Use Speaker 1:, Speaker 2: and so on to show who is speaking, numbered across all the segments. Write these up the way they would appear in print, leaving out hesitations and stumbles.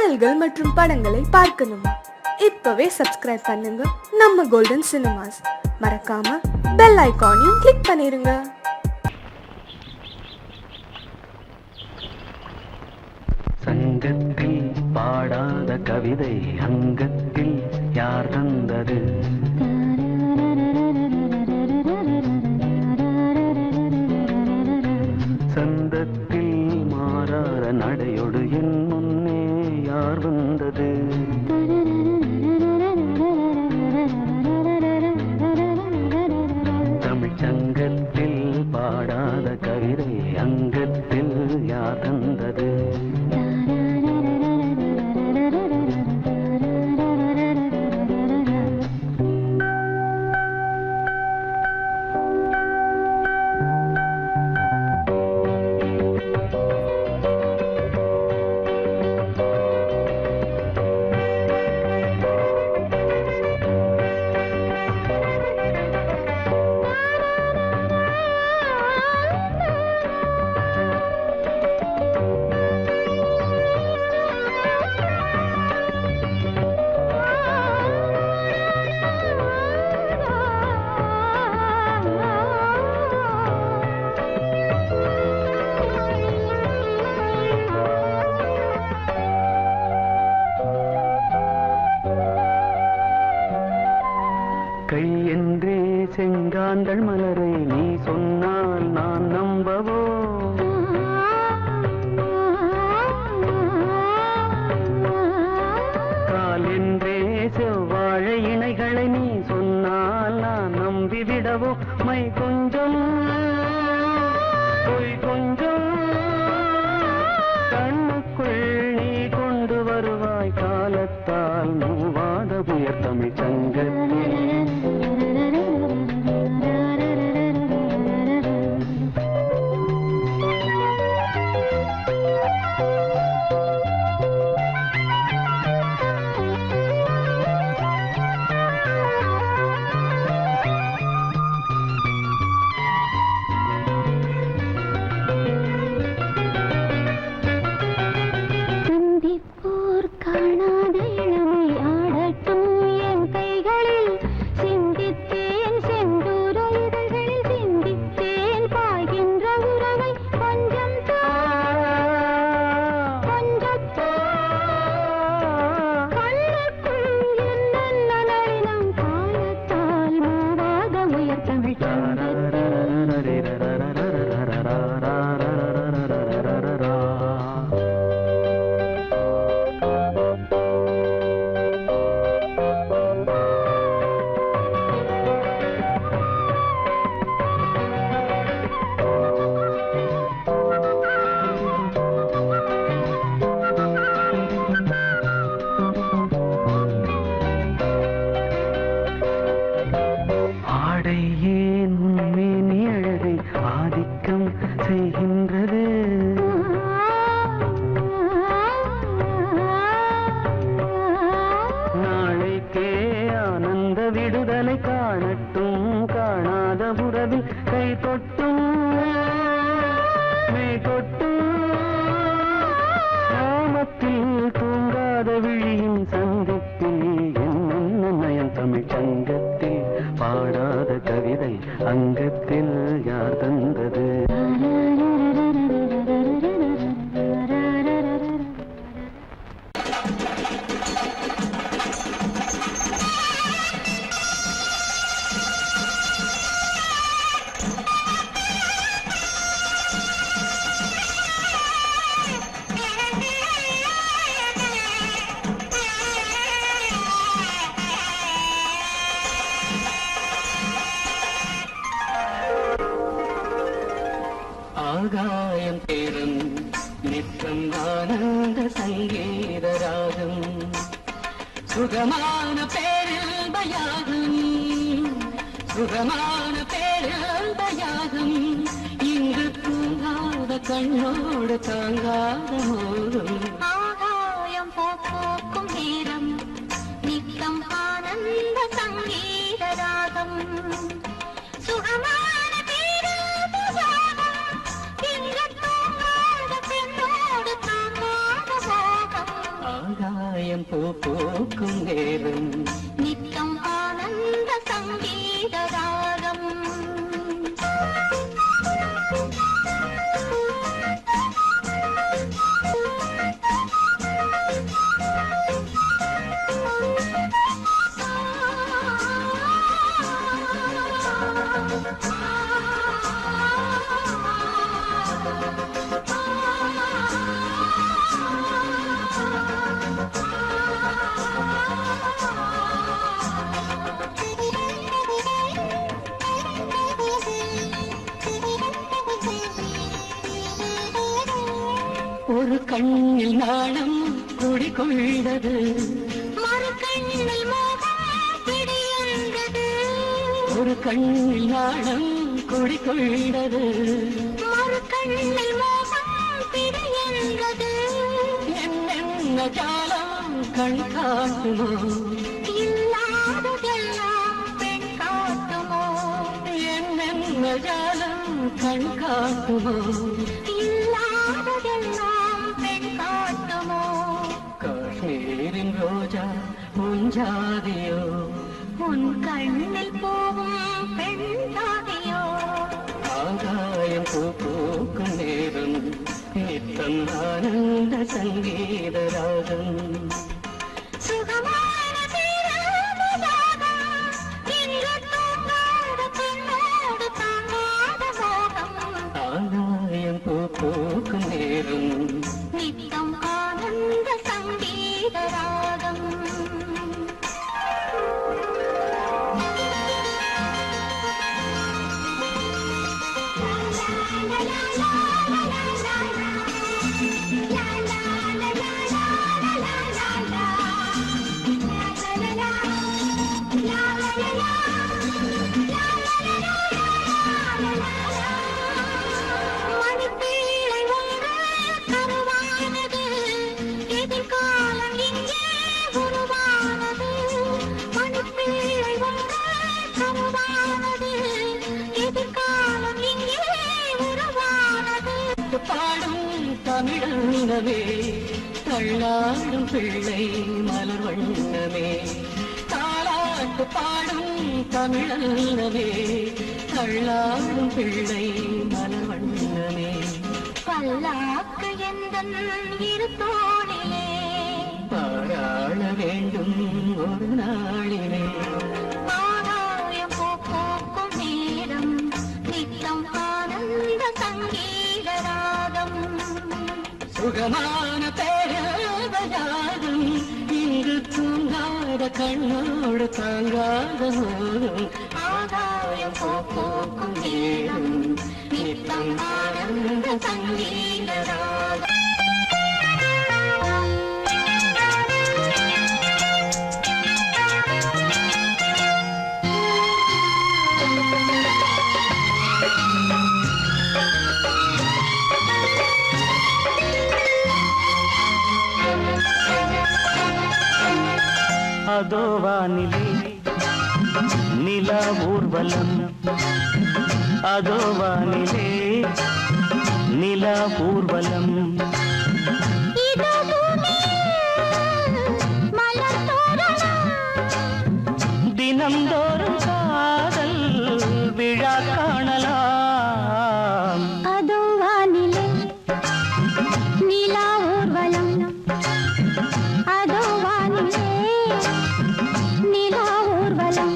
Speaker 1: பாடல்கள் மற்றும் படங்களை பார்க்கணுமா? இப்பவே சப்ஸ்கிரைப் பண்ணுங்க நம்ம கோல்டன் சினிமாஸ். மறக்காம பெல் ஐகானையும் கிளிக் பண்ணிருங்க.
Speaker 2: சங்கத்தில் பாடாத கவிதை அங்கத்தில் யார் தந்தது? சந்தத்தில் மாறாத நடையோடு என் முன்னே யார் வந்தது? தமிழ் சங்கத்தில் பாடாத கவிதை அங்கத்தில் யார் தந்தது? கை என்றே செங்காந்தள் மலரை நீ சொன்னால் நான் நம்பவோ? கால் என்றே செவ்வாழை இணைகளை நீ சொன்னால் நான் நம்பிவிடவோ? மை கொஞ்சம் பொய் கொஞ்சம் கண்ணுக்குள் நீ கொண்டு வருவாய் காலத்தால் மூவாத புயர் தமிழ் சங்கத்தில். செய்கின்றது நாளைக்கே ஆனந்த விடுதலை காணட்டும் காணாத உறவில் கை தொட்டும் மெய் தொட்டும் கிராமத்தில் தூங்காத விழியின் சந்திப்பில் என்ன நயம் தமிழ் சங்கத்தில் பாடாத கவிதை அங்கத்தில் யார் தந்தது? ஆகாயம் தேரும் நித்தம் ஆனந்த சங்கீத ராகம் சுகமான பேரில் யாகம் சுகமான பேரில் யாகம் இங்கு தூங்காத கண்ணோடு தாங்காத மோகம்
Speaker 3: ஆகாயம் போக்கும் நேரம் நித்தம் ஆனந்த சங்கீத ராகம் சுகமான
Speaker 2: ஆகாயம் பூ பூக்கும் நேரம்
Speaker 3: நித்தம் ஆனந்த சங்கீத ராகம்
Speaker 2: ஒரு கண்ணில் நாணம் குடிகொண்டது
Speaker 3: மறு கண்ணில் மோகம் பிடியந்தது
Speaker 2: ஒரு கண்ணில் நாணம் குடிகொண்டது
Speaker 3: மறு கண்ணில் மோகம் பிடியந்தது
Speaker 2: என்னென்ன ஜாலம் கண் காட்டுமோ
Speaker 3: இல்லாததெல்லாம் பெண் காட்டுமோ
Speaker 2: என்னென்ன ஜாலம் கண் காட்டுமோ
Speaker 3: இல்லாததெல்லாம் பெண் காட்டுமோ
Speaker 2: காஷ்மீரின் ரோஜா முஞ்சாதியோ
Speaker 3: உன் கண்ணில் போகும் பெண் தாதியோ
Speaker 2: ஆகாயம் பூ பூக்கும் நேரம் நித்தம் ஆனந்த சங்கீத ராகம்
Speaker 3: சுகமான தீராததாகம் இன்று தூங்காத பெண்ணோடு தாங்காத மோகம்
Speaker 2: ஆகாயம் பூ பூக்கும் நேரம்
Speaker 3: நித்தம் ஆனந்த சங்கீத ராகம் மணிப்பீழை ஒன்று கருவானது எதிர்காலம் இங்கே உருவானது மணிப்பீழை ஒன்று கருவானது எதிர்காலம் இங்கே உருவானது
Speaker 2: பாடும் தமிழனவே தள்ளாடும் பிள்ளை மலர் வண்ணமே தாலாட்டு பாடும் தமிழனவே தள்ளாடும் பிள்ளை மலர் வண்ணமே
Speaker 3: பல்லாக்கு எந்தன் இரு தோளிலே
Speaker 2: பாராள வேண்டும் ஒரு நாளிலே
Speaker 3: ஆகாயம் பூ பூக்கும் நேரம் நித்தம் ஆனந்த சங்கீத ராகம்
Speaker 2: சுகமான பேரவயாகும் இங்கு தூங்காத கண்ணோடு தாங்காத போதும்
Speaker 3: ஆகாயம் பூ பூக்கும் நேரம் நித்தம் ஆனந்த சங்கீத ராகம்
Speaker 2: அதோ வானிலே நிலா ஊர்வலம் அதோ வானிலே நிலா ஊர்வலம்
Speaker 3: இதோ பூமியில் மலர் தோரணம்
Speaker 2: தினம்தோறும் காதல் விழா காணலாம்
Speaker 3: அதோ வானிலே நிலா ஊர்வலம் அதோ வானிலே நிலா ஊர்வலம்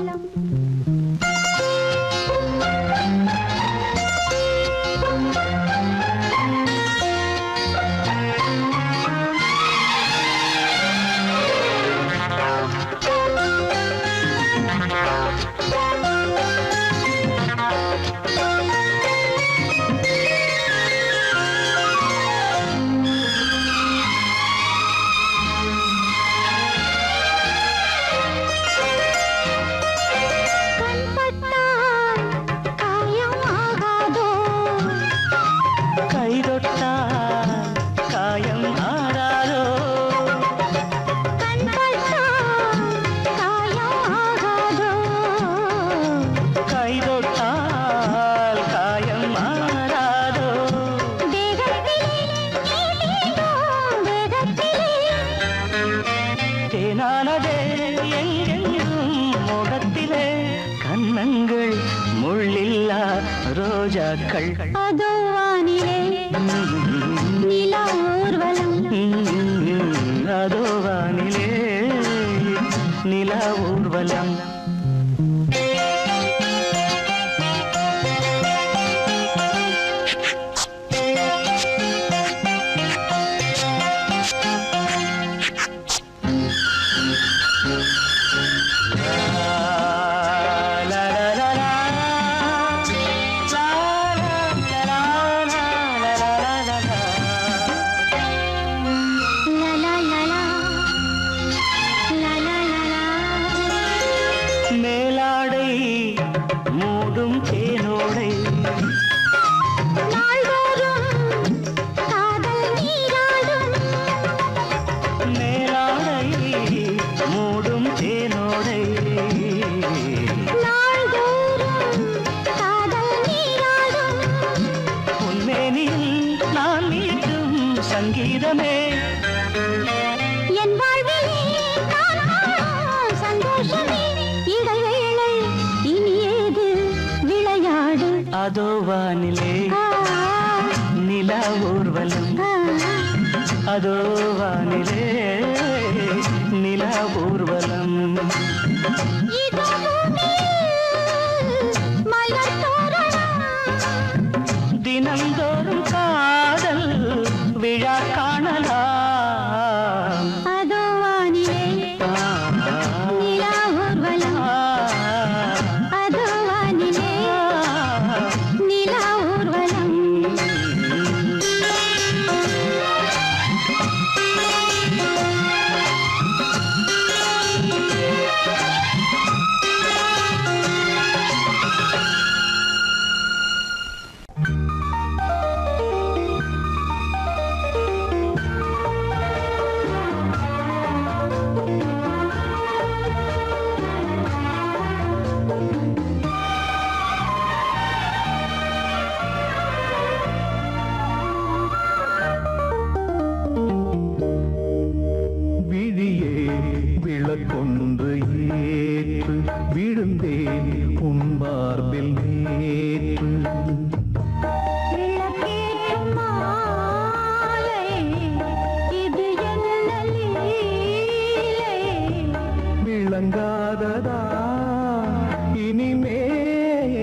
Speaker 3: கண்பட்டால் காயம் ஆகாதோ
Speaker 2: கைதொட்டால் காயம் ஆறாதோ
Speaker 3: கண்பட்டால் காயம் ஆகாதோ
Speaker 2: கைதொட்டால் காயம் ஆறாதோ
Speaker 3: தேகத்திலே நீ தீண்டும் தேகத்திலே
Speaker 2: தேனானதே எங்கெங்கும் மோகத்திலே கன்னங்கள் முள்ளில்லா ரோஜாக்கள்
Speaker 3: அதோ வானிலே நிலா ஊர்வலம்
Speaker 2: அதோ வானிலே நிலா ஊர்வலம்
Speaker 3: லலா லலா லலா லலா
Speaker 2: மேலாடை மூடும் தேனோடை
Speaker 3: நாள்தோறும் காதல் நீராடும்
Speaker 2: மேலாடை மூடும் தேனோடை
Speaker 3: நாள்தோறும் காதல் நீராடும்
Speaker 2: உன்மேனியில் நான் மீட்டும் சங்கீதமே
Speaker 3: என் வாழ்விலே நான் காணும் சந்தோஷமே இடைவேளை இனி ஏது விளையாடு
Speaker 2: அதோ வானிலே நிலா ஊர்வலம் அதோ வானிலே நிலா ஊர்வலம்
Speaker 3: இதோ பூமியில் மலர் தோரணம்
Speaker 2: தினந்தோறும் காதல் விழா காணலாம்
Speaker 3: அதோ வானிலே நிலா ஊர்வலம் அதோ வானிலே நிலா ஊர்வலம்
Speaker 4: விழியே விளக்கொன்று ஏற்று விழுந்தேன் உன் மார்பில் நேற்று
Speaker 3: விளக்கேற்றும் மாலை இது என்ன லீலை
Speaker 4: விளங்காததா இனிமேல்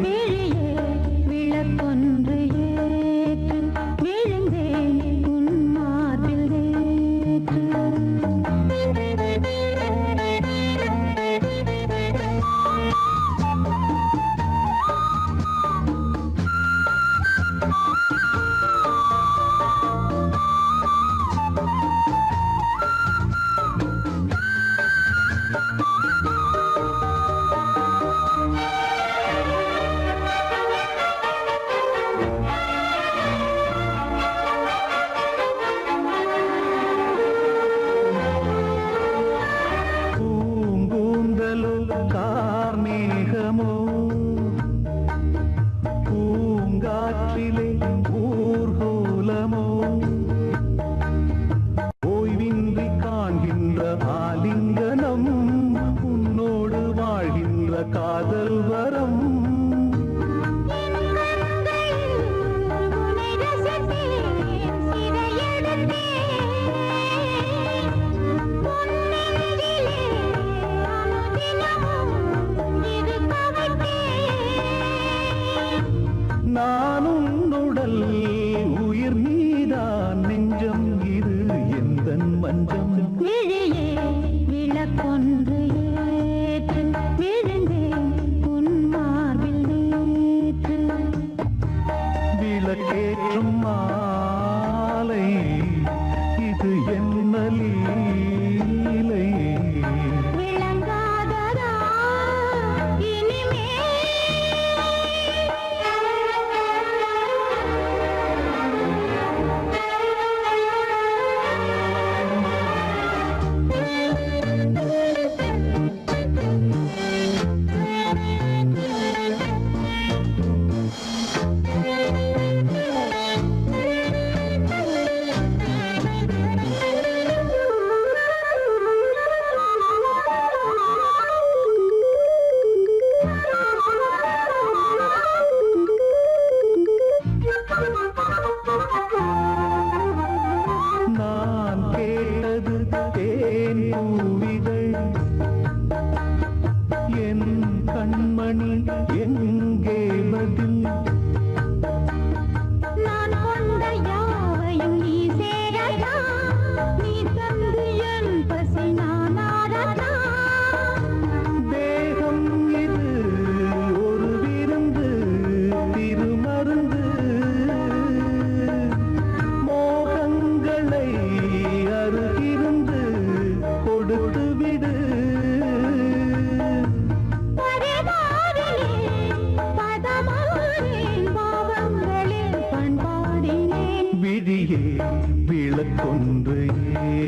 Speaker 3: விழியே விளக்கொன்று ஏற்று விழுந்தேன் உன் மார்பில் நேற்று
Speaker 4: பூங்கூந்தலோ கார்மேகமோ பூங்காற்றிலே ஊர்கோலமோ ஓய்வின்றி காண்கின்ற ஆலிங்கனம் உன்னோடு வாழ்கின்ற காதல் வரம்
Speaker 3: உன்னை ரசித்தேன் சிறையெடுத்தேன் பொன்னெஞ்சிலே அனுதினமும் இருக்க வைத்தேன்
Speaker 4: நான் உன்னுடல் உயிர் நீதான் நெஞ்சம் இது எந்தன் மஞ்சம்
Speaker 3: விழியே விளக்கொன்று ஏற்று விழுந்தேன் உன் மார்பில் நேற்று
Speaker 4: விளக்கேற்றும் மாலை இது என்ன லீலை
Speaker 3: விளங்காததா இனிமே
Speaker 4: தேன் பூவிதழ் என் கண்மணி எங்கே பதில்
Speaker 3: நான் கொண்ட யாவையும் நீ சேரடா நீ தந்து என் பசி நான் ஆடடா
Speaker 4: தேகம் இது ஒரு விருந்து திருமருந்து மோகங்களை அருகிருந்து கொடுத்து விடு
Speaker 3: பரவாரிலே பதமானேன் பாவங்களில் பண்பாடினேன்
Speaker 4: விழியே விளக்கொன்று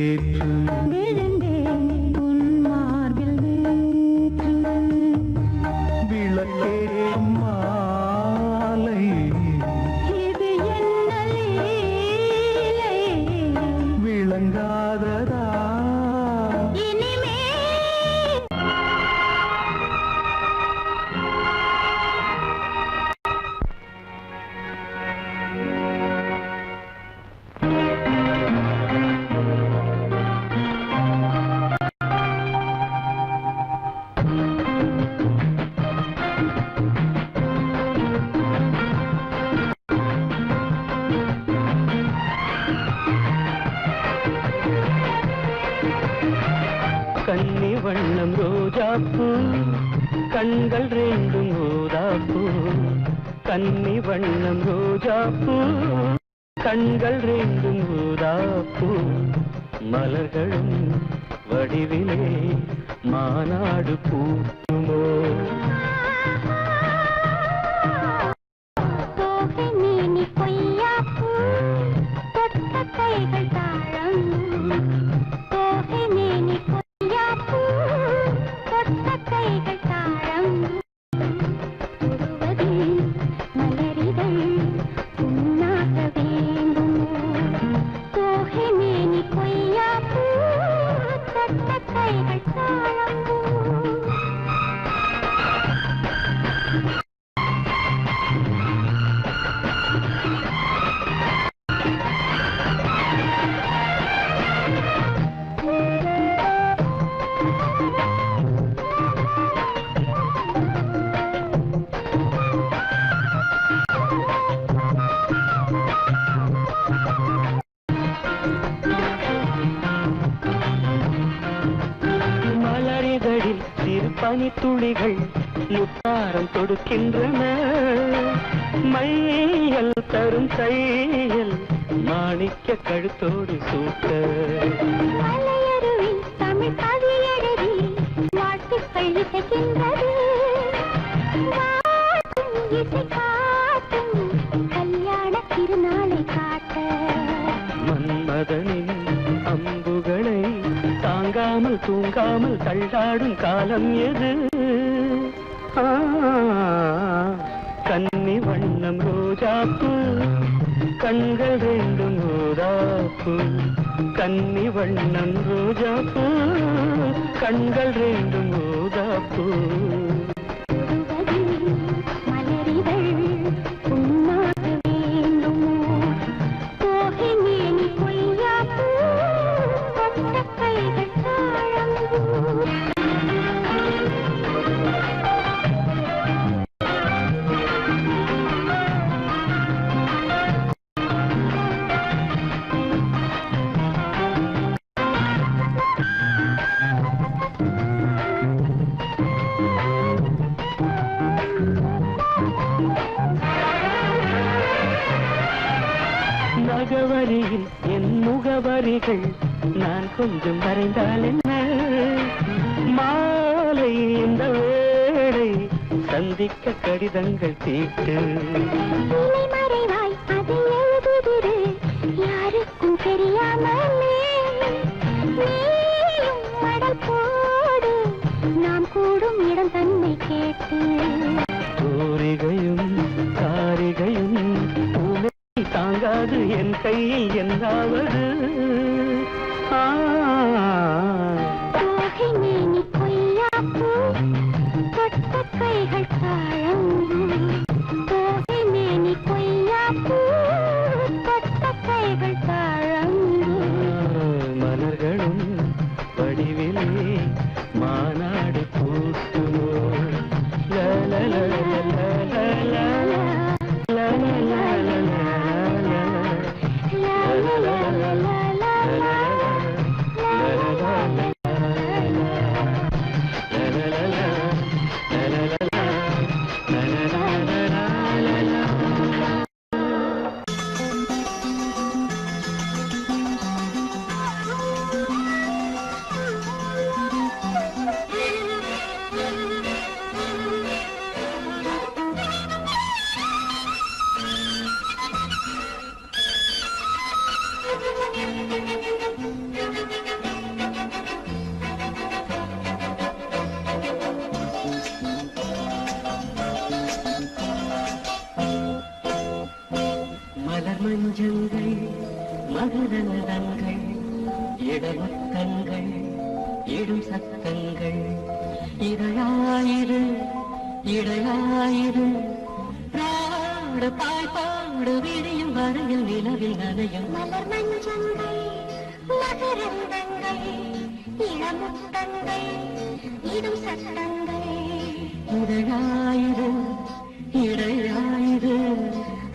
Speaker 4: ஏற்று
Speaker 3: விழுந்தேன் உன் மார்பில் நேற்று
Speaker 4: விளக்கேற்றும் மாலை
Speaker 3: இது என்ன லீலை
Speaker 4: விளங்காததா
Speaker 3: இனிமே
Speaker 2: கன்னி வண்ணம் ரோஜாப்பூ கண்கள் ரெண்டும் ஊதாப்பூ கன்னி வண்ணம் ரோஜாப்பூ கண்கள் ரெண்டும் ஊதாப்பூ மலர்களும் வடிவிலே மாநாடு பூமோ
Speaker 3: தோகை மேனி கொய்யாப்பூ தொட்ட கைகள் தாழம் தோகை மேனி கொய்யாப்பூ தொட்ட கைகள் தாழம் தொடுவது மலரிதழ் உண்ணாக வேண்டும் தோகை மேனி கொய்யாப்பூ தொட்ட கைகள் தாழம்
Speaker 2: மலரிதழில் சிறு பனித்துளிகள் முத்தாரம் தொடுக்கின்றன மையல் தரும் தையல் மாணிக்க கழுத்தோடு சூட்ட
Speaker 3: மலையருவி தமிழ் கவி எழுதி வாழ்த்துக்கள் இசைக்கின்றது வாட்டும் இசை காட்டும் கல்யாண திருநாளை காட்ட
Speaker 2: மன்மதனின் அம்புகளை தாங்காமல் தூங்காமல் தள்ளாடும் காலம் எது ஆ, கன்னி வண்ணம் ரோஜாப்பூ கண்கள் ரெண்டும் ஊதாப்பூ கன்னி வண்ணம் ரோஜாப்பூ கண்கள் ரெண்டும் ஊதாப்பூ
Speaker 3: தொடுவது மலரிதழ் உண்ணாக வேண்டுமோ தோகை மேனி கொய்யாப்பூ தொட்ட கைகள் தாழம்
Speaker 2: நகவரியில் என் முகவரிகள் நான் கொஞ்சம் வரைந்தால் என்ன மாலை இந்த வேளை சந்திக்க கடிதங்கள் தீட்டு
Speaker 3: இலை மறைவாய் அதை எழுதுதிரு யாருக்கும் தெரியாமலே நீயும் மடல் போடு நாம் கூடும் இடம் தன்னை கேட்டு
Speaker 2: தூரிகையும் காரிகையும் பூனை தாங்காது என் கையில் என்னாவது ஆ,
Speaker 3: தோகை மேனி கொய்யாப்பூ தொட்ட கைகள் தாழம் தோகை மேனி கொய்யாப்பூ தொட்ட கைகள் தாழம்
Speaker 2: மலர்களும்
Speaker 5: மகரந்தங்கள் இடமுத்தங்கள் இடும் சத்தங்கள் இதழாயிரு இடையாயிரு பாடு பாய்பாடு விடியும் வரையில் நிலவில் நனையும்
Speaker 3: மலர் மஞ்சங்கள் மகரந்தங்கள் இளமுத்தங்கள் இடும் சத்தங்கள்
Speaker 5: இதழாயிரு இடையாயிரு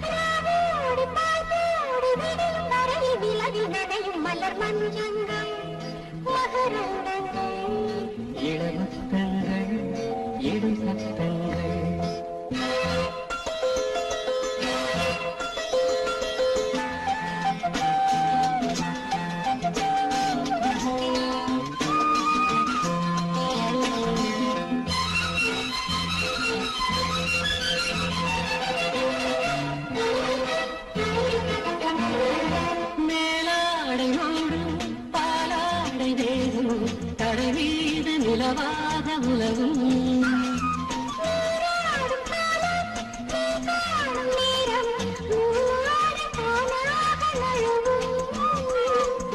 Speaker 3: ராவோடு பாய்பாடு விடியும் வரையில் நிலவில் நனையும் மலர் மஞ்சங்கள் மகரந்தங்கள்
Speaker 5: இளமுத்தங்கள் இடும் சத்தங்கள் நிலவாக உலகும்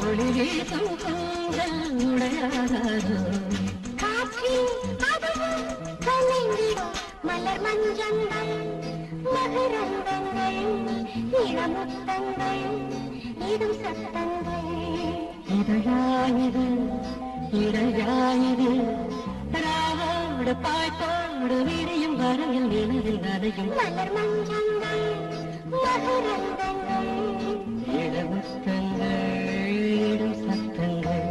Speaker 5: ஒளி வீசும் கூந்தல் உடையாதோ
Speaker 3: மலர் மஞ்சங்கள் மகரந்தங்கள் இளமுத்தங்கள் இடும் சத்தங்கள்
Speaker 5: இதழாயிரு இடையாயிரு ராவோடு பாய்பாடு விடியும் வரையில் நிலவில் நனையும்
Speaker 3: மலர் மஞ்சங்கள் மகரந்தங்கள்
Speaker 5: இளமுத்தங்கள் இடும் சத்தங்கள்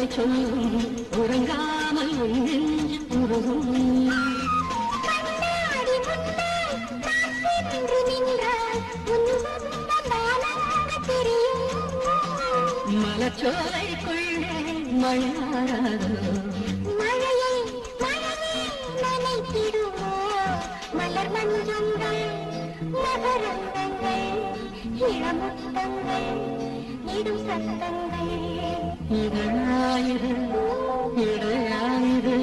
Speaker 5: சொல்லும் உறங்காமல் உன் நெஞ்சு உருகும் மலச்சோலைக்குள்ளே மழையாராதோ
Speaker 3: மழையை நனைத்திடுமோ மலர் மஞ்சங்கள் மகரந்தங்கள் இளமுத்தங்கள் இடும் சத்தங்கள்
Speaker 5: இதழாயிரு இடையாயிரு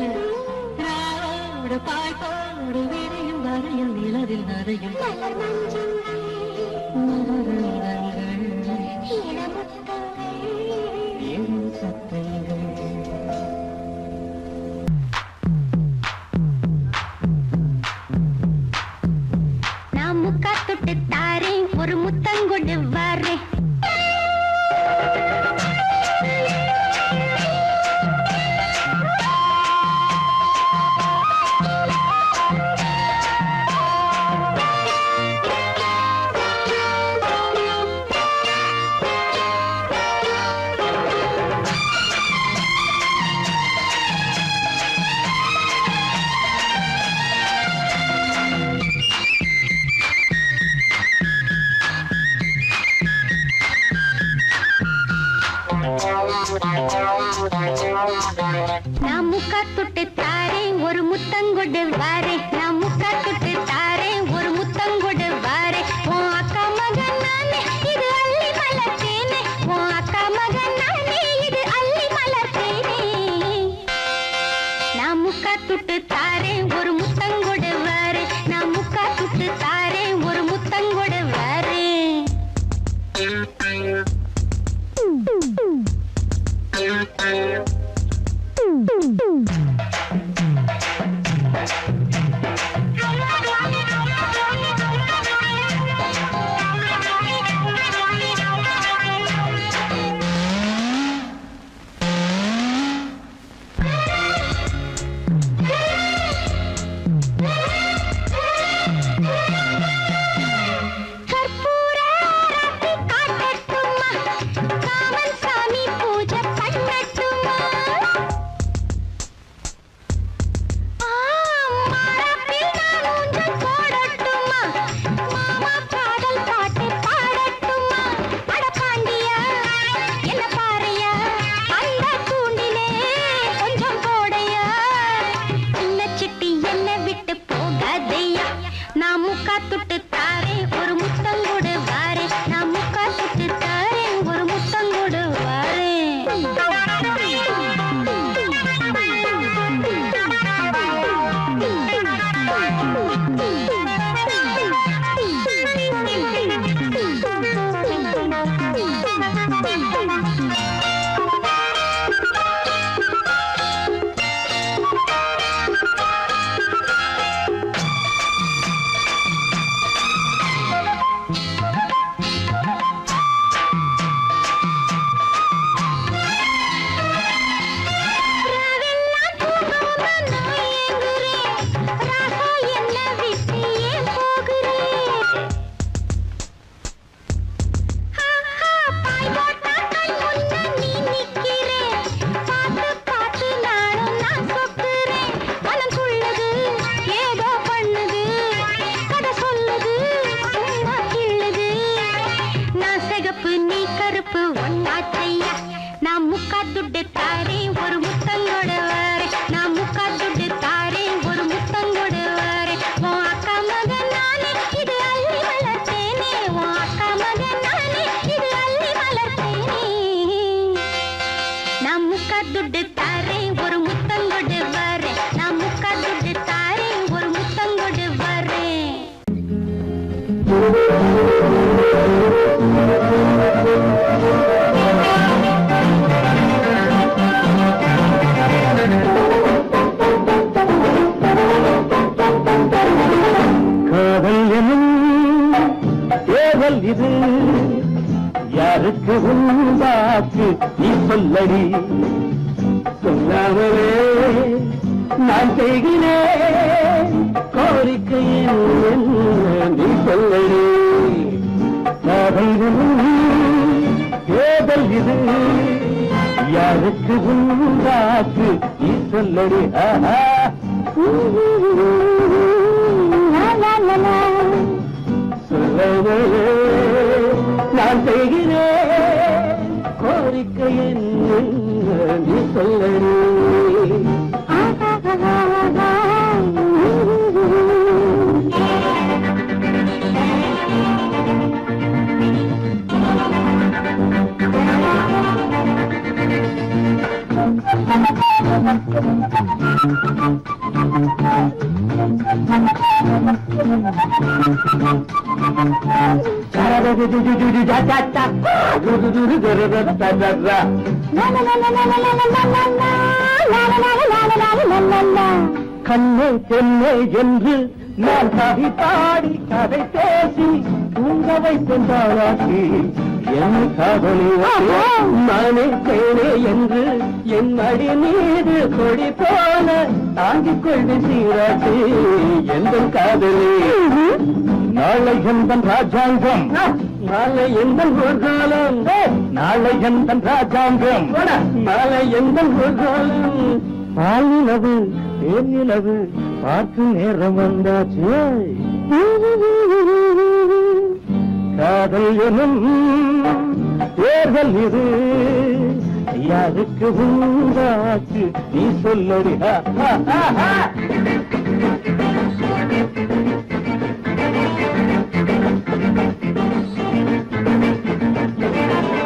Speaker 5: ராவோடு பாய்பாடு விடியும் வரையில் நிலவில் நனையும்
Speaker 3: மலர் மஞ்சங்கள்
Speaker 5: மகரந்தங்கள்
Speaker 3: இளமுத்தங்கள்
Speaker 5: இடும் சத்தங்கள்
Speaker 3: நான் முக்கா தொட்டு தாரேன் ஒரு முத்தங்கொண்டு வரேன் நான் முக்கா தொட்டு தாரேன் ஒரு முத்தங்கொண்டு வாரேன் நான் முக்கா தொட்டு தாரேன் ஒரு முத்தங்கொண்டு வாரேன் உன் அக்கா மகன் நானே இது அள்ளி மலர்த்தேனே உன் அக்கா மகன் நானே இது அள்ளி மலர்த்தேனே நான் முக்கா தொட்டு தாரேன் ஒரு முத்தங்கொண்டு வாரேன் நான் முக்கா தொட்டு தாரேன் ஒரு முத்தங்கொண்டு வாரேன்
Speaker 2: யாருக்கு உண்டாச்சு நீ சொல்லடி சொல்லாமலே நான் செய்கிறேன் கோரிக்கையில் நீ சொல்லடி ஏதல் இது யாருக்கு உண்டாச்சு நீ சொல்லடி சொல்லவே நான் செய்கிறேன் கோரிக்கையில் நீ சொல்லடி கண்ணே தென்னை என்று நான் கவி பாடி கதை பேசி தூங்க வைத்தாளாக்கி என் காதலி நானே தேனே என்று என் அடி மீது கொடி போன தாங்கிக் கொண்டு சீராட்டி எந்த காதலி நாளை எந்த ராஜாங்கம் நாளை எந்த ஊர்காலம் நாளை எந்த ராஜாங்கம் நாளை எந்த ஊர்காலம் பாலினவு தேனிலவு பார்த்து நேரம் வந்தாச்சு காதல் எனும் தேர்தல் இது யாருக்கு உண்டாச்சு நீ சொல்லடி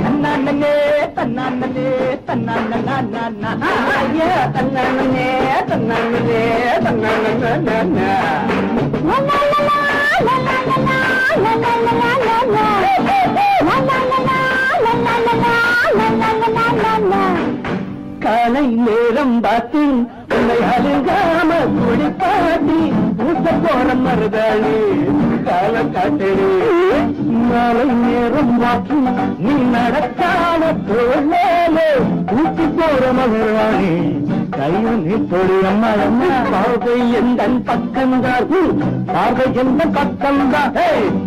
Speaker 2: தன்னானே தன்னானே தன்னானே தன்னானே தன்னானே தன்னானே காலை நேரம் பார்த்து உன்னை அழுகாம குடிப்பாட்டி ஊட்ட போற மருதாளி கால காட்டடி மாலை நேரம் பார்த்து நீ நடக்காம தோழே ஊட்டி போற மகராணி கையில் தொழி அம்மா அம்மா பார்வை எந்த பக்கம்தான் பார்வை எந்த பக்கம்தான்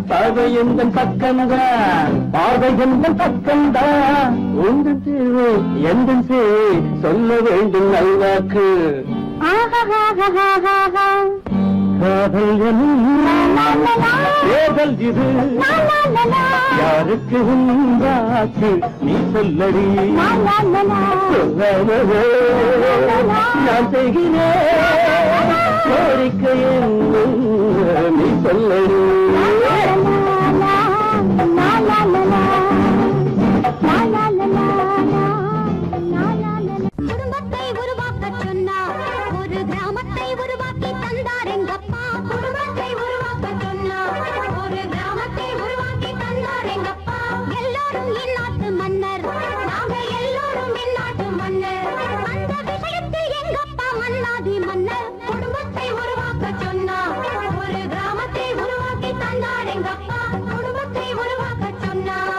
Speaker 2: பார்வை எந்த பக்கம்தான் பார்வை எந்த பக்கம்தான் உங்கள் தேவை எந்த சேவை சொல்ல வேண்டும் நல்வாக்கு காதல் ஏதல் இது யாருக்கு உண்டாச்சு நீ சொல்லடி நான் செய்கிறேன் கோரிக்கையில் நீ சொல்லடி
Speaker 3: குடும்பத்தை உருவாக்க சொன்னார் ஒரு கிராமத்தை உருவாக்கி தந்தார் எங்கப்பா குடும்பத்தை உருவாக்க சொன்னார் ஒரு கிராமத்தை உருவாக்கி தந்தார் எங்கப்பா எல்லாரும் இந்நாட்டு மன்னர் நாங்க எல்லாரும் இந்நாட்டு மன்னர் அந்த விஷயத்தில் எங்கப்பா மன்னாதி மன்னர் குடும்பத்தை உருவாக்க சொன்னார் ஒரு கிராமத்தை உருவாக்கி தந்தார் எங்கப்பா குடும்பத்தை உருவாக்க சொன்னார்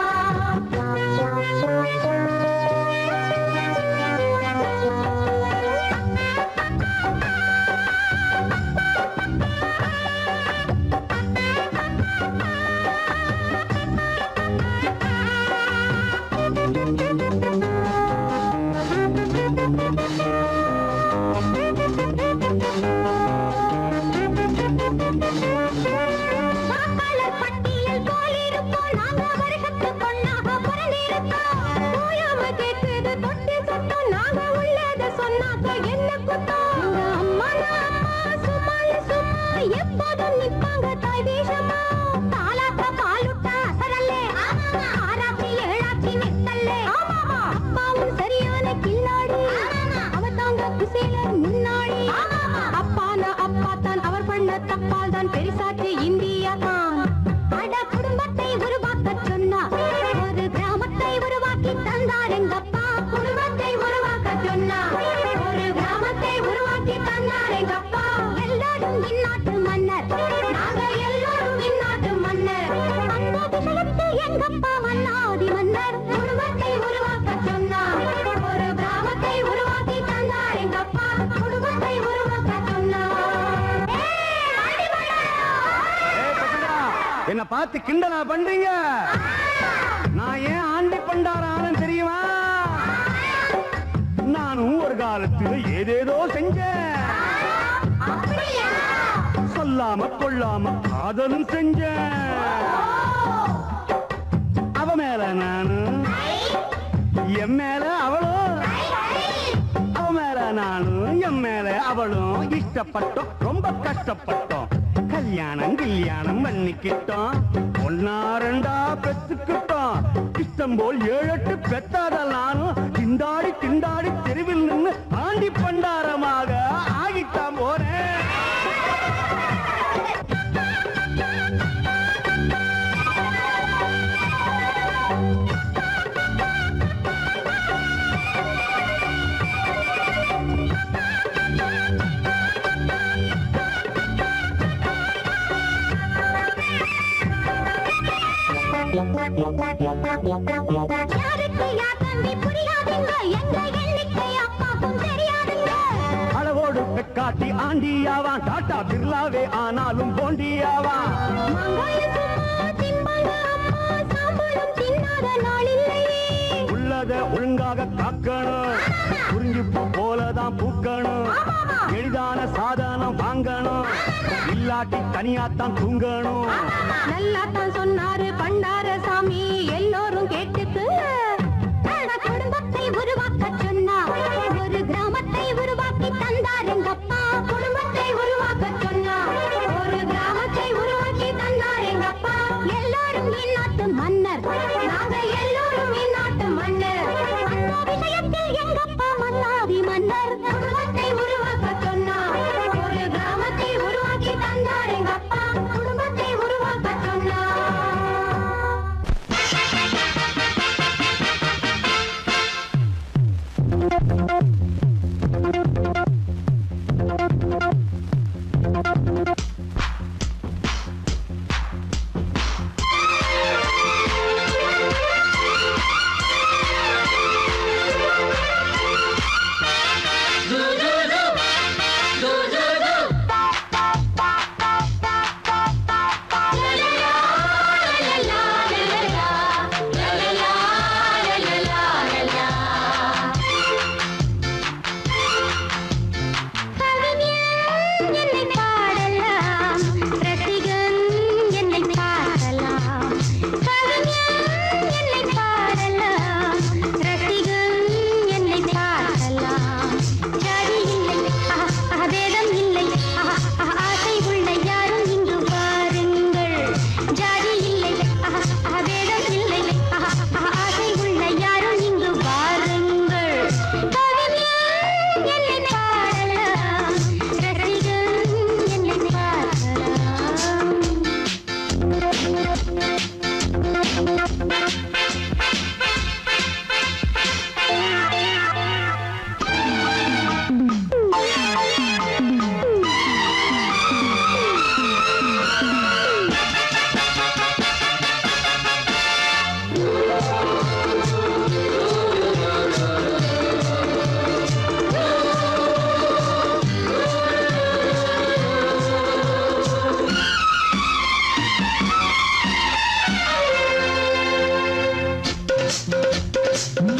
Speaker 3: வாக்காளர் பட்டியல் போலிருப்போம் நாங்க வருஷத்துக்கு ஒன்னாக பிறந்திருக்கோம் ஓயாம கேட்குது தொட்டு சுத்தம் நாங்க உள்ளத சொன்னாக்க என்ன குத்தம் அம்மா சும்மா சும்மா எப்போதும் நிப்பாங்க தாய் தேசமா தாலாக்க பாலுட்ட அசரல்லே ஆறாச்சி ஏழாச்சி நித்தல்லே அப்பாவும் சரியான கில்லாடி அவர் தாங்க குசேலர் முன்னாடி அப்பான அப்பா தான் அவர் பண்ண தப்பால் தான் பெரிசாச்சு இந்தியா தான் அட குடும்பத்தை உருவாக்க சொன்னா ஒரு கிராமத்தை உருவாக்கி தந்தார் எங்கப்பா குடும்பத்தை உருவாக்க சொன்னா ஒரு கிராமத்தை உருவாக்கி தந்தார் எங்கப்பா எல்லாரும் இந்நாட்டு மன்னர் நாங்க எல்லாரும் இந்நாட்டு மன்னர் அந்த விஷயத்தில் எங்கப்பா மன்னாதி மன்னர்
Speaker 2: என்ன பார்த்து கிண்டலா பண்றீங்க? நான் ஏன் ஆண்டி பண்டாரான்னு தெரியுமா? நானும் ஒரு காலத்துல ஏதேதோ செஞ்சேன். சொல்லாம கொள்ளாம காதலும் செஞ்சேன். அவ மேல நானு, என் மேல அவளும், அவ மேல நானும் என் மேல அவளும் இஷ்டப்பட்டோம், ரொம்ப கஷ்டப்பட்டோம். கல்யாணம் பண்ணிக்கிட்டோம், ஒன்னா ரெண்டா பெத்துக்கிட்டோம். இஷ்டம் போல் 7-8 பெத்தாத நானும் திண்டாடி திண்டாடி தெருவில் நின்று ஆண்டி பண்டாரமாக ஆகிட்டான் போறேன்.
Speaker 3: யாருக்கு யார் தம்பி புரியாதுங்க, எங்க எண்ணிக்கை அப்பாக்கும் தெரியாதுங்க.
Speaker 2: அளவோடு பெக்காட்டி ஆண்டியாவான், டாட்டா பிர்லாவே ஆனாலும் போண்டியாவான்.
Speaker 3: மங்காயம் சும்மா திம்பாங்க அம்மா, சாம்பாரும் தின்னாத நாள் இல்லையே.
Speaker 2: உள்ளத ஒழுங்காக காக்கணும், புரிஞ்சு பூ போலதான் பூக்கணும். எளிதான சாதனம் வாங்கணும், இல்லாட்டி தனியாத்தான் தூங்கணும்.
Speaker 3: நல்லாத்தான் சொன்னாரு பண்டார சாமி, எல்லோரும் கேட்டுக்கு. குடும்பத்தை உருவாக்க சொன்னா, ஒரு கிராமத்தை உருவாக்கி தந்தார் எங்கப்பா. குடும்பத்தை உருவாக்க சொன்னா, ஒரு கிராமத்தை உருவாக்கி தந்தார் எங்கப்பா. எல்லாரும் இந்நாட்டு மன்னர், நாங்க எல்லோரும் இந்நாட்டு மன்னர். அந்த விஷயத்தில் எங்கப்பா மன்னாதி மன்னர். குடும்பத்தை உருவாக்க சொன்னா, ஒரு கிராமத்தை உருவாக்கி தந்தார் எங்கப்பா. குடும்பத்தை உருவாக்க சொன்னா.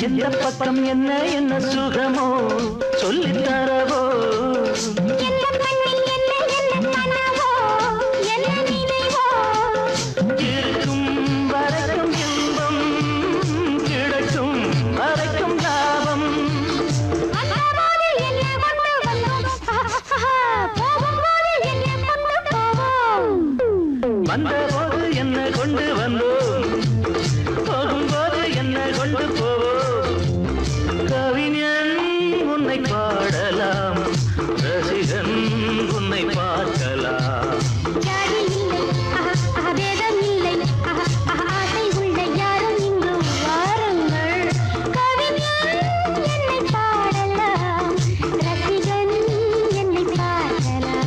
Speaker 2: எந்த பக்கம் என்ன என்ன சுகமோ சொல்லித் தரவோ.
Speaker 3: என்ன கண்ணில் என்ன என்ன கனவோ, என்ன நினைவோ.
Speaker 2: இருக்கும் வரைக்கும் இன்பம், கிடைக்கும் வரைக்கும் லாபம்.
Speaker 3: வந்தபோது என்ன கொண்டு வந்தோம், போகும்போது என்ன கொண்டு போவோம்.
Speaker 2: வந்தபோது என்ன கொண்டு வந்தோம், போகும்போது என்ன கொண்டு போவோம். கவிஞன் உன்னை பாடலாம், ரசிகன் உன்னை பார்க்கலாம்.
Speaker 3: ஜாதி இல்லை, பேதம் இல்லை, ஆசை உள்ள யாரும் இங்கு வாருங்கள். கவிஞன் என்னை பாடலாம், ரசிகன் என்னை பார்க்கலாம்.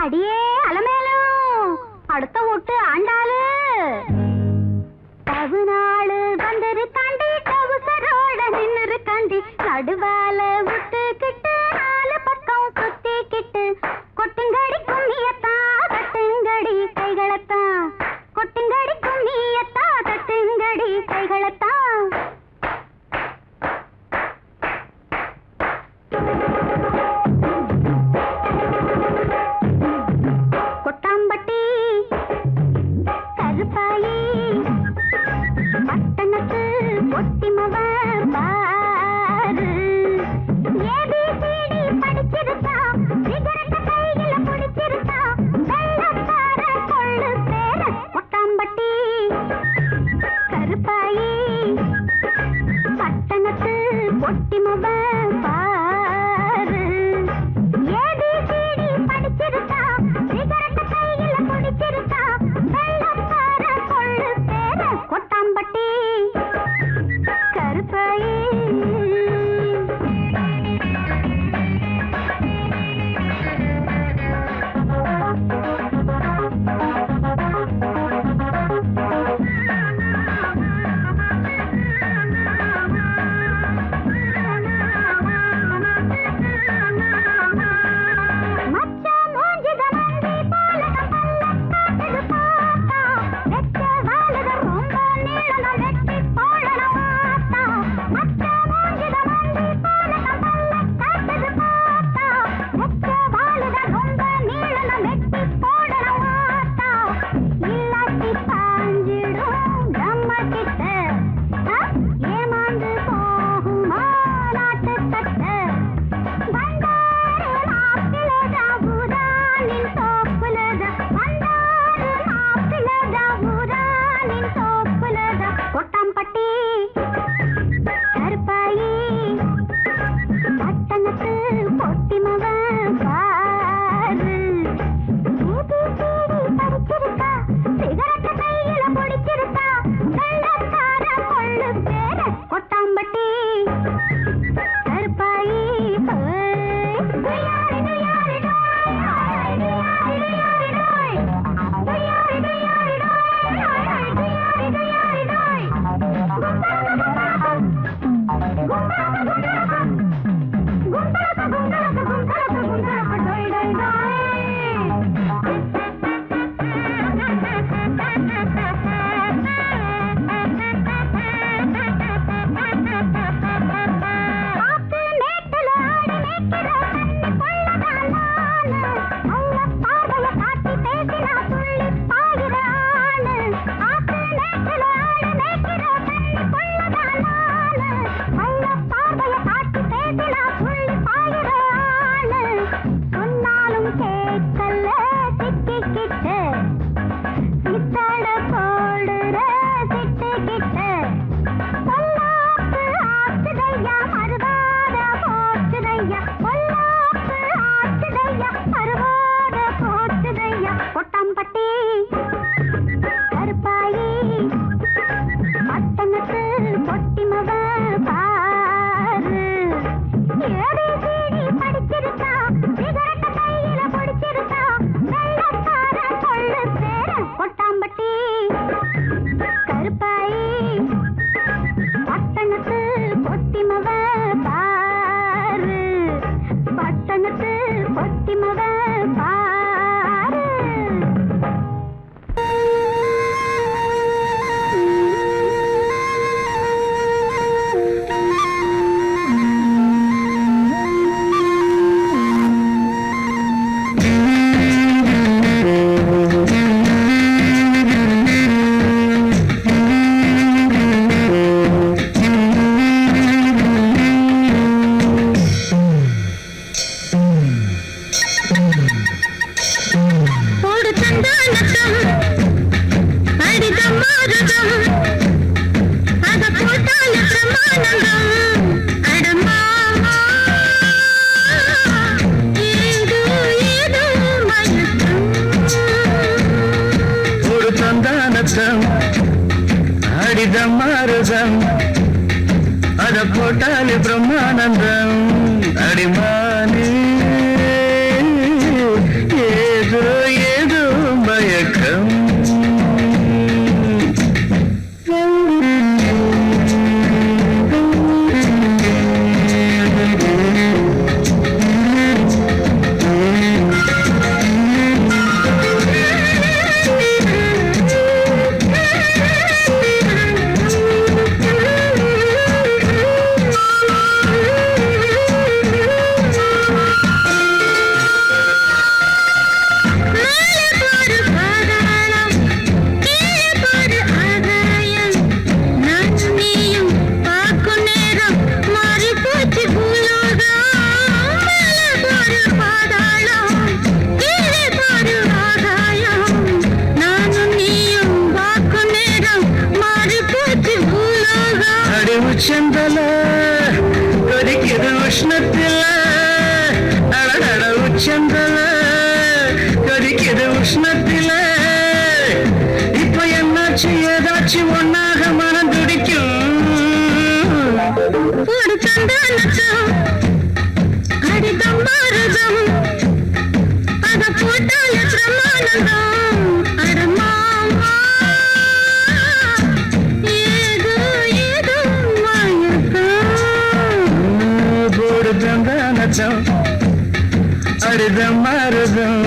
Speaker 3: அடியே அலமேலும் அடுத்த ஓட்டு ஆண்டாளு தவுநாளு வந்திருக்காண்டி தவுசரோட நின்னுருக்காண்டி நடுவால விட்டுக்கிட்டு நாலு பக்கம் சுத்திக்கிட்டு கொட்டுங்கடி கும்மியத்தா தட்டுங்கடி கைகளத்தான் கொட்டுங்கடி கும்மியத்தா தட்டுங்கடி கைகளத்தான் கொட்டாம்பட்டி கருப்பாயி பட்டணத்து பொட்டிமவ பாரு ஏபிசிடி படிச்சிருக்கா சிகரெட்ட கையில பிடிச்சிருக்கா வெள்ளக்கார கொள்ளு பேர கொட்டாம்பட்டி கருப்பாயி பட்டணத்து பொட்டிமவ பாரு ஏபிசிடி படிச்சிருக்கா சிகரெட்ட கையில பிடிச்சிருக்கா வெள்ளக்கார கொள்ளு பேர கொட்டாம்பட்டி கருப்பாயி மச்சான் மூஞ்சித மந்தி போல கப்பல்ல காட்டுது பாத்தா வெச்ச வாழுத ரொம்ப நீளம் வெட்டி போடணும் ஆத்தா மச்சான் மூஞ்சித மந்தி போல கப்பல்ல காட்டுது பாத்தா வெச்ச வாழுத ரொம்ப நீளம் வெட்டி போடணும் ஆத்தா இல்லாட்டி பாஞ்சிடும் நம்ம கிட்ட ஏமாந்து போகுமா நாட்டு தட்ட வந்தாரு நாப்பிலதா ஊரானின் தோப்புலதா வந்தாரு நாப்பிலதா ஊரானின் தோப்புலதா கொட்டாம்பட்டி கருப்பாயி பட்டணத்து பொட்டிமவ பாரு ஏபிசிடி படிச்சிருக்கா சிகரெட்ட கையில பிடிச்சிருக்கா வெள்ளக்கார கொள்ளு பேர கொட்டாம்பட்டி கருப்பாயி துயாரி துயாரி துயாரி துயாரி துயாரி துயாரி சொன்னாலும் கேட்கல சிக்கிக்கிட்டு சித்தட போடுற சிட்டுக்கிட்டு பொல்லாப்பு ஆச்சுதையா மறுவாத போச்சுதையா பொல்லாப்பு ஆச்சுதையா மறுவாத போச்சுதையா கொட்டாம்பட்டி கருப்பாயி பட்டணத்து பொட்டிமவ பாரு ஏபிசிடி படிச்சிருக்கா சிகரெட்ட கையில பிடிச்சிருக்கா வெள்ளக்கார கொள்ளு பேர கொட்டாம்பட்டி கருப்பாயி பட்டணத்து பொட்டிமவ பாரு பட்டணத்து பொட்டிமவ பாரு
Speaker 2: உச்சந்தல கடிக்குது உஷ்ணத்தில இப்ப என்னாச்சு ஏதாச்சும் ஒன்னாக மனம் துடிக்கும்
Speaker 3: ஒரு சந்தானச்சம் அடிதம் பாரதம் அத போட்டால பிரமானந்தம் அடமாமா ஏதோ ஏதோ மயக்கம்
Speaker 2: போடு சந்தானச்சம் அடிதம் பாரதம்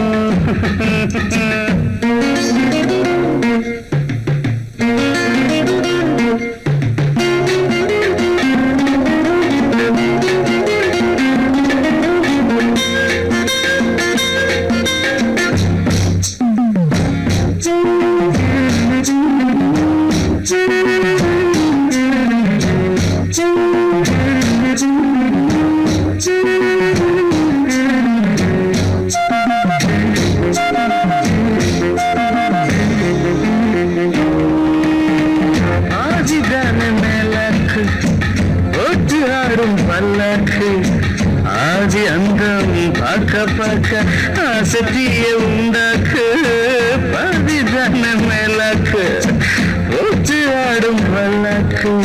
Speaker 2: ஆதி அங்கம் பார்க்க பார்க்க ஆசத்திய உண்டாக்கு பதிதான மேலாக்கு ஒத்து ஆடும் பல்லாக்கு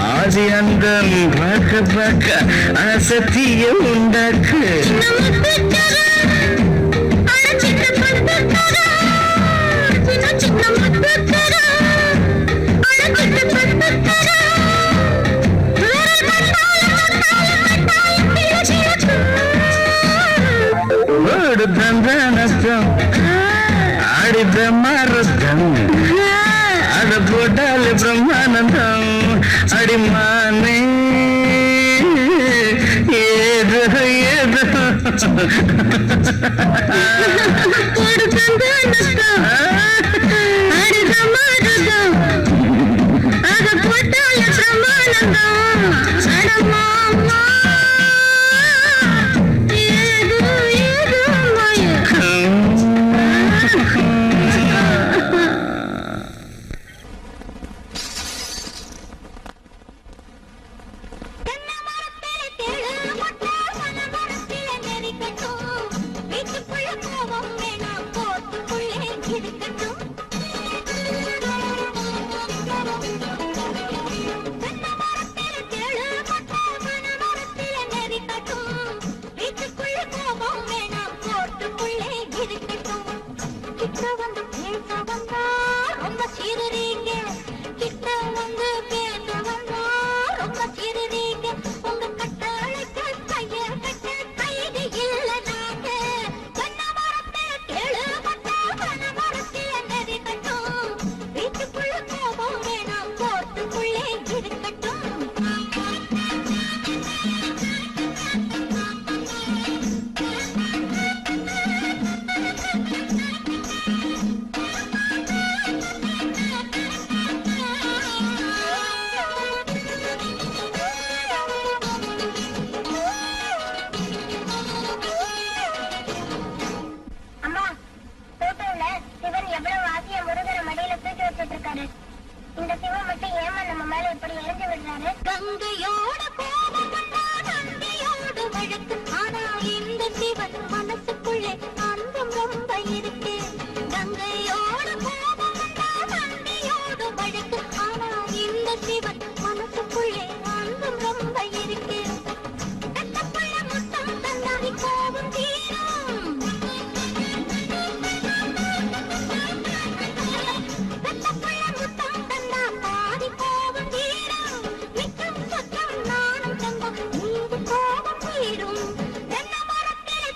Speaker 2: ஆதி அங்கம் பார்க்க பார்க்க ஆசத்திய உண்டாக்கு நஷ்டம் ஆடித மரத்தம் அத போட்டால் பிரம்மானந்தம் அடிமானே ஏதோ ஏதோ அடித மரத்தம் அத போட்டால் பிரம்மானந்தம் அடமாமா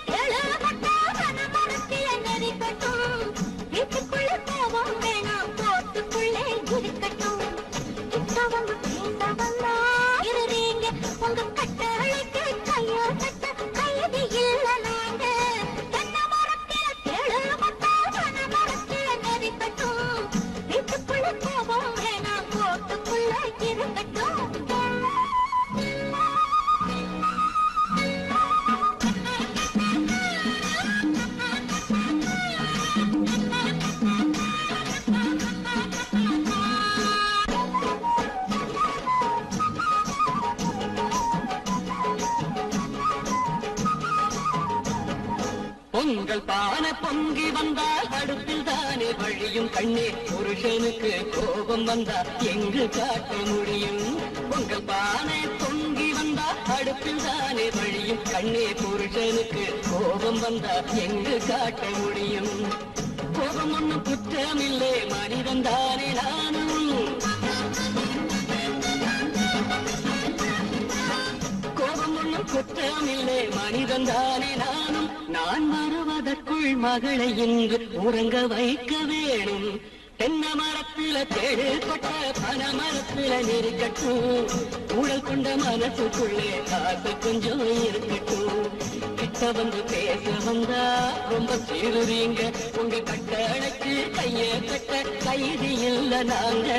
Speaker 3: கேளு
Speaker 5: உங்கள் பானை பொங்கி வந்தால் அடுப்பில் தானே வழியும் கண்ணே புருஷனுக்கு கோபம் வந்தா எங்கு காட்ட முடியும் உங்கள் பானை பொங்கி வந்தா அடுப்பில் தானே வழியும் கண்ணே புருஷனுக்கு கோபம் வந்தா எங்கு காட்ட முடியும் கோபம் ஒண்ணும் குற்றமில்லை மனிதன் தானே நானும் கோபம் ஒண்ணும் குற்றமில்லை மனிதன் தானே நானும் நான் வருவதற்குள் மகளை இன்று உறங்க வைக்க வேணும் தென்னை மரத்தில தேடு கொட்ட பன மரத்தில நெருக்கட்டும் ஊழல் கொண்ட மனசுக்குள்ளே காசு கொஞ்சம் இருக்கட்டும் கிட்ட வந்து பேச வந்தா ரொம்ப சீருறீங்க உங்க கட்டளைக்கு கைய கட்ட கைதி இல்ல நாங்க